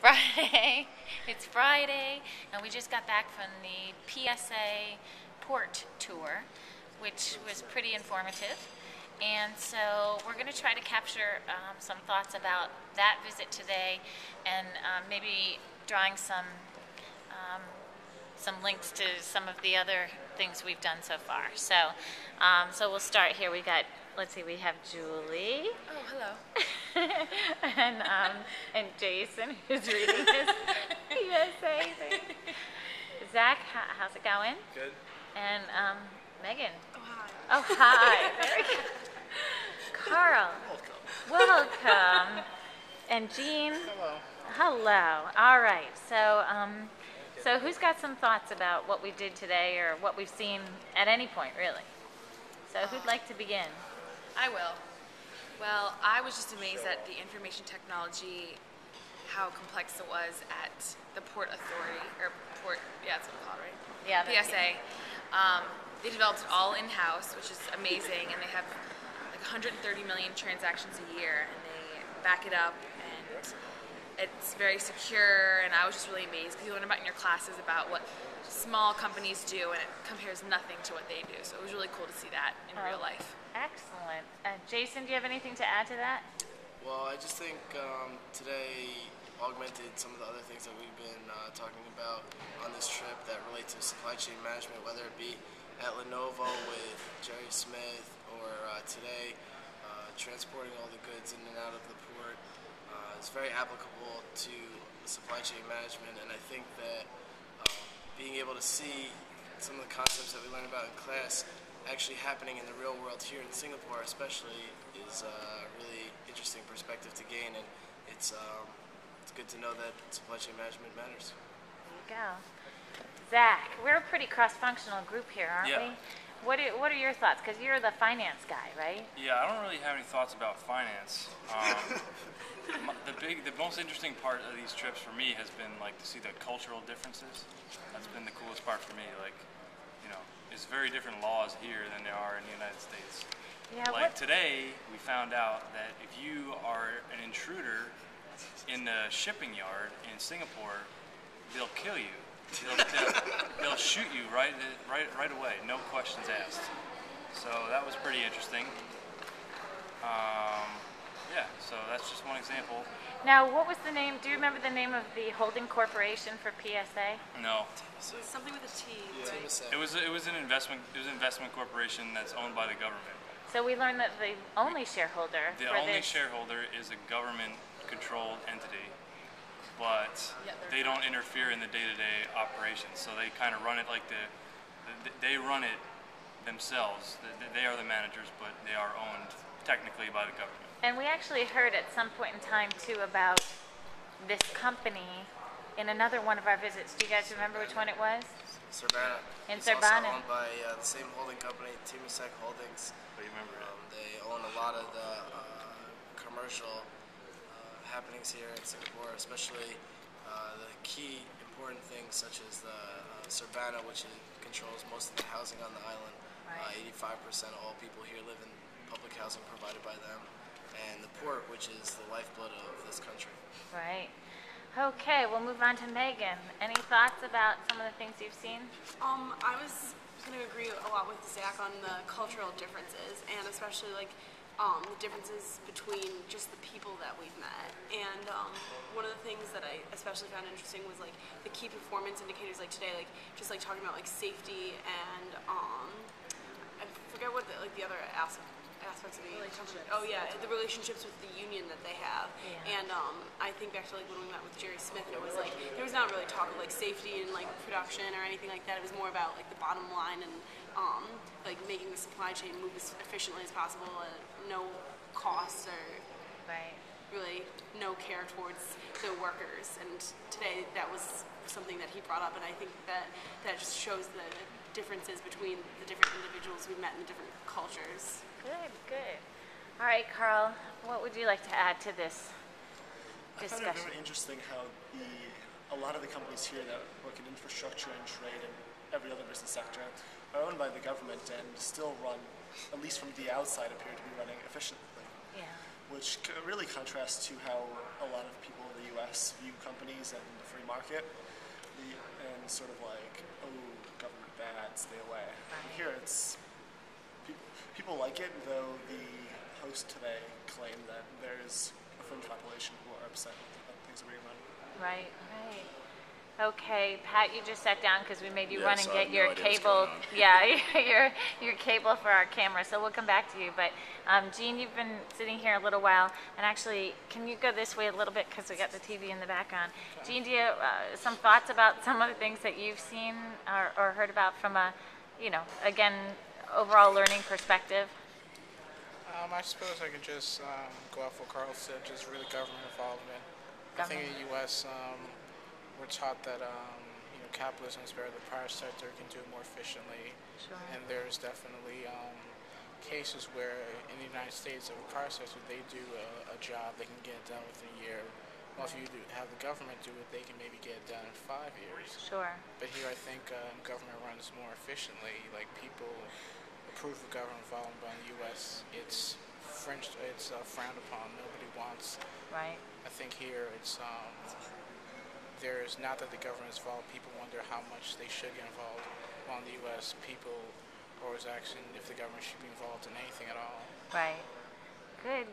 Friday. It's Friday, and we just got back from the PSA port tour, which was pretty informative. And so we're going to try to capture some thoughts about that visit today, and maybe drawing some links to some of the other things we've done so far. So, so we'll start here. We got. Let's see. We have Julie. Oh, hello. and Jason, who's reading his PSA thing. Zach, how's it going? Good. And Megan. Oh, hi. Oh, hi. Very good. Carl. Welcome. And Jean. Hello. Hello. All right. So, so who's got some thoughts about what we did today, or what we've seen at any point, really? So, who'd like to begin? I will. Well, I was just amazed at the information technology, how complex it was at the Port Authority, or Port, yeah, that's what it's called, right? Yeah. PSA. They developed it all in-house, which is amazing, and they have like 130 million transactions a year, and they back it up, and it's very secure, and I was just really amazed because you learn about in your classes about what small companies do, and it compares nothing to what they do, so it was really cool to see that in real life. Excellent. Jason, do you have anything to add to that? Well, I just think today augmented some of the other things that we've been talking about on this trip that relate to supply chain management, whether it be at Lenovo with Jerry Smith, or today transporting all the goods in and out of the port. It's very applicable to supply chain management, and I think that being able to see some of the concepts that we learned about in class actually happening in the real world here in Singapore especially is a really interesting perspective to gain, and it's good to know that supply chain management matters. There you go. Zach, we're a pretty cross-functional group here, aren't we? What are your thoughts? Because you're the finance guy, right? Yeah, I don't really have any thoughts about finance. The most interesting part of these trips for me has been like to see the cultural differences. That's been the coolest part for me. Like, you know, it's very different laws here than they are in the United States. Yeah. Like today, we found out that if you are an intruder in the shipping yard in Singapore, they'll kill you. They'll shoot you right away, no questions asked. So that was pretty interesting. Yeah, so that's just one example. Now, what was the name? Do you remember the name of the holding corporation for PSA? No. Something with a T, Yeah, right? It was an investment corporation that's owned by the government. So we learned that the only shareholder The for only this. shareholder is a government-controlled entity, but they don't interfere in the day-to-day operations. So they kind of run it like they run it themselves. They are the managers, but they are owned technically by the government. And we actually heard at some point in time too about this company in another one of our visits. Do you guys remember which one it was? Surbana. In It's Surbana. also owned by the same holding company, Temasek Holdings. But you remember it? They own a lot of the commercial happenings here in Singapore, especially the key important things such as the Surbana, which controls most of the housing on the island. Right. 85% of all people here live in public housing provided by them, and the port, which is the lifeblood of this country. Right. Okay, we'll move on to Megan. Any thoughts about some of the things you've seen? I was going to agree a lot with Zach on the cultural differences, and especially like the differences between just the people that we've met. And one of the things that I especially found interesting was like the key performance indicators, like today, like just like talking about like safety and I forget what the other aspects of the Relationships. Oh yeah, the relationships with the union that they have. Yeah. And I think back to like when we met with Jerry Smith, and it was like there was not really talk of like safety and like production or anything like that. It was more about like the bottom line and like making the supply chain move as efficiently as possible at no cost or Right. really no care towards the workers. And today that was something that he brought up, and I think that just shows the differences between the different individuals we met in the different cultures. Good, good. All right, Carl, what would you like to add to this I found it discussion? very interesting how a lot of the companies here that work in infrastructure and trade and every other business sector are owned by the government and still run, at least from the outside, appear to be running efficiently. Yeah. Which really contrasts to how a lot of people in the U.S. view companies and the free market, and sort of like, oh, government bad, stay away. Here it's people like it, though the host today claimed that there's a fringe population who are upset that things are being run. Right, right. Okay, Pat, you just sat down because we made you Yeah, run and so I get have no your idea what's cable. going on. Yeah, your cable for our camera. So we'll come back to you. But Jean, you've been sitting here a little while, and actually, can you go this way a little bit because we got the TV in the background? Jean, do you have some thoughts about some of the things that you've seen or heard about from a, again, overall learning perspective? I suppose I could just go off what Carl said, just really government involvement. I think in the U.S. We're taught that capitalism is better. The private sector can do it more efficiently, Sure. and there's definitely cases where in the United States, the private sector, they do a job, they can get it done within a year. Well, if you have the government do it, they can maybe get it done in 5 years. Sure. But here, I think government runs more efficiently. Like people approve of government involvement, but in the U.S., it's frowned upon. Nobody wants. Right. I think here it's there's not that the government is involved. People wonder how much they should get involved. While in the U.S., people are always asking if the government should be involved in anything at all. Right. Good.